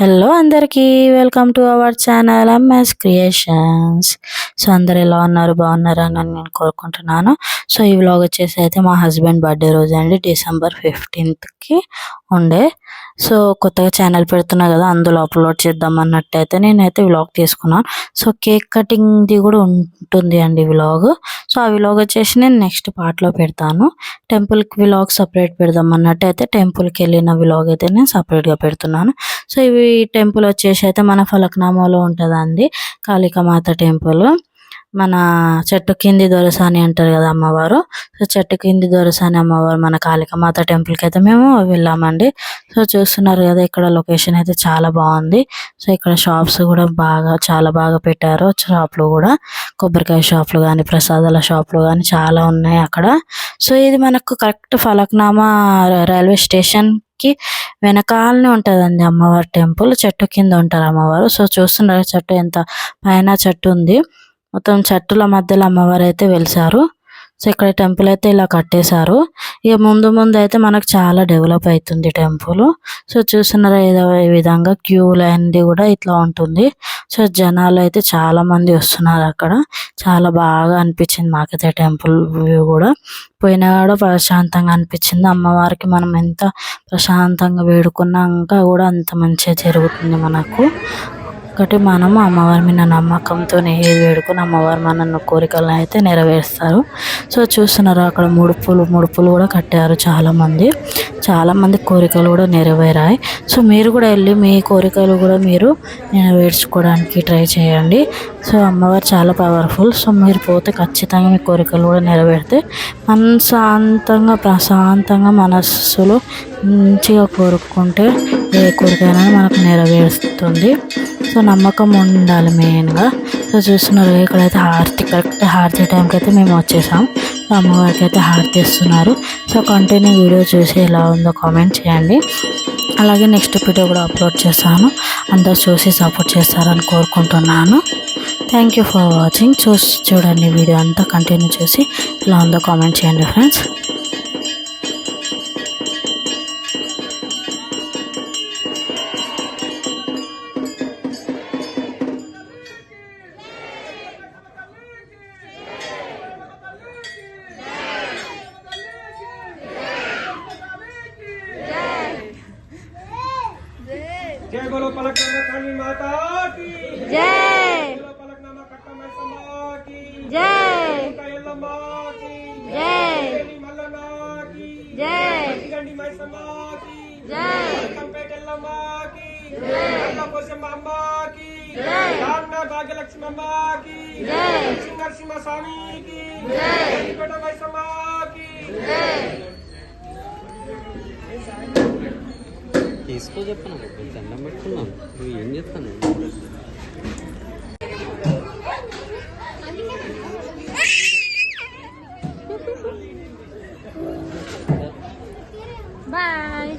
Hello అందరికీ welcome to our channel MS creations. So అందరు ఎలా ఉన్నారు, బాగున్నారని నేను కోరుకుంటున్నాను. సో ఈ వ్లాగ్ వచ్చేసి అయితే మా హస్బెండ్ బర్త్డే రోజు అండి, December 15th ఉండే. సో కొత్తగా ఛానల్ పెడుతున్నా కదా, అందులో అప్లోడ్ చేద్దాం అన్నట్టయితే నేనైతే వ్లాగ్ తీసుకున్నాను. సో కేక్ కటింగ్ది కూడా ఉంటుంది అండి వ్లాగ్. సో ఆ వ్లాగ్ వచ్చేసి నేను నెక్స్ట్ పార్ట్లో పెడతాను. టెంపుల్కి వ్లాగ్ సపరేట్ పెడదాం అన్నట్టయితే టెంపుల్కి వెళ్ళిన వ్లాగ్ అయితే నేను సపరేట్గా పెడుతున్నాను. సో ఇవి టెంపుల్ వచ్చేసి అయితే మన ఫలక్నామాలో ఉంటుందండి, కాళికామాత టెంపుల్. మన చెట్టు కింది దొరసాని అంటారు కదా అమ్మవారు. సో చెట్టు కింది దొరసాని అమ్మవారు మన కాళికామాత టెంపుల్కి అయితే మేము వెళ్ళామండి. సో చూస్తున్నారు కదా, ఇక్కడ లొకేషన్ అయితే చాలా బాగుంది. సో ఇక్కడ షాప్స్ కూడా చాలా బాగా పెట్టారు. షాప్లు కూడా కొబ్బరికాయ షాప్లు కానీ, ప్రసాదాల షాప్లు కానీ చాలా ఉన్నాయి అక్కడ. సో ఇది మనకు కరెక్ట్ ఫలక్నామా రైల్వే స్టేషన్ కి వెనకాలనే ఉంటదండి అమ్మవారి టెంపుల్. చెట్టు కింద ఉంటారు అమ్మవారు. సో చూస్తున్నారు చెట్టు ఎంత పైన చెట్టు ఉంది, మొత్తం చెట్టుల మధ్యలో అమ్మవారు అయితే వెలిసారు. సో ఇక్కడ టెంపుల్ అయితే ఇలా కట్టేశారు. ఇక ముందు ముందు అయితే మనకు చాలా డెవలప్ అవుతుంది టెంపుల్. సో చూస్తున్నారు ఏదో ఈ విధంగా క్యూ లైన్ది కూడా ఇట్లా ఉంటుంది. సో జనాలు అయితే చాలా మంది వస్తున్నారు అక్కడ. చాలా బాగా అనిపించింది మాకైతే టెంపుల్ వ్యూ కూడా. పోయినా కూడా ప్రశాంతంగా అనిపించింది. అమ్మవారికి మనం ఎంత ప్రశాంతంగా వేడుకున్నాక కూడా అంత మంచిగా జరుగుతుంది మనకు. ఒకటి మనము అమ్మవారి మీద నమ్మకంతో ఏది వేడుకొని అమ్మవారు మన కోరికలను అయితే నెరవేరుస్తారు. సో చూస్తున్నారు అక్కడ ముడుపులు కూడా కట్టారు. చాలా మంది కోరికలు కూడా నెరవేరాయి. సో మీరు కూడా వెళ్ళి మీ కోరికలు కూడా మీరు నెరవేర్చుకోవడానికి ట్రై చేయండి. సో అమ్మవారు చాలా పవర్ఫుల్. సో మీరు పోతే ఖచ్చితంగా మీ కోరికలు కూడా నెరవేరితే ప్రశాంతంగా మనస్సులో మంచిగా కోరుకుంటే ఏ కోరికైనా మనకు నెరవేరుస్తుంది. సో నమ్మకం ఉండాలి మెయిన్గా. సో చూస్తున్నారు ఇక్కడైతే కరెక్ట్ హారతి టైంకి అయితే మేము వచ్చేసాం. అమ్మవారికి అయితే హారతి ఇస్తున్నారు. సో కంటిన్యూ వీడియో చూసి ఎలా ఉందో కామెంట్ చేయండి. అలాగే నెక్స్ట్ వీడియో కూడా అప్లోడ్ చేస్తాను. అందరు చూసి సపోర్ట్ చేస్తారని కోరుకుంటున్నాను. Thank you for watching. చూడండి వీడియో అంతా కంటిన్యూ చేసి ఎలా ఉందో కామెంట్ చేయండి ఫ్రెండ్స్. जय बोलो पलकनामा काली माता की जय, बोलो पलकनामा कट्टा मैसम्मा की जय, यल्लम्मा की जय, मल्लना की जय, गंडी मैसम्मा की जय, कंपेट यल्लम्मा की जय, अल्लाह कोसम्मा अम्मा की जय, रामना भाग्यलक्ष्मी अम्मा की जय, नरसिंह स्वामी की जय, बेटा मैसम्मा की जय. తీసుకో చెప్పను దండం పెట్టుకున్నాను. నువ్వు ఏం చెప్తాను? బాయ్.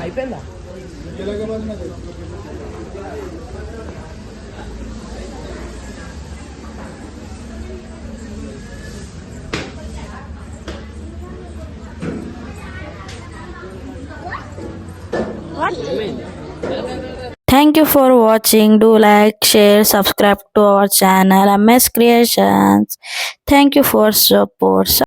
అయిపోయిందా? Thank you for watching. Do like, share, subscribe to our channel MS Creations. Thank you for support.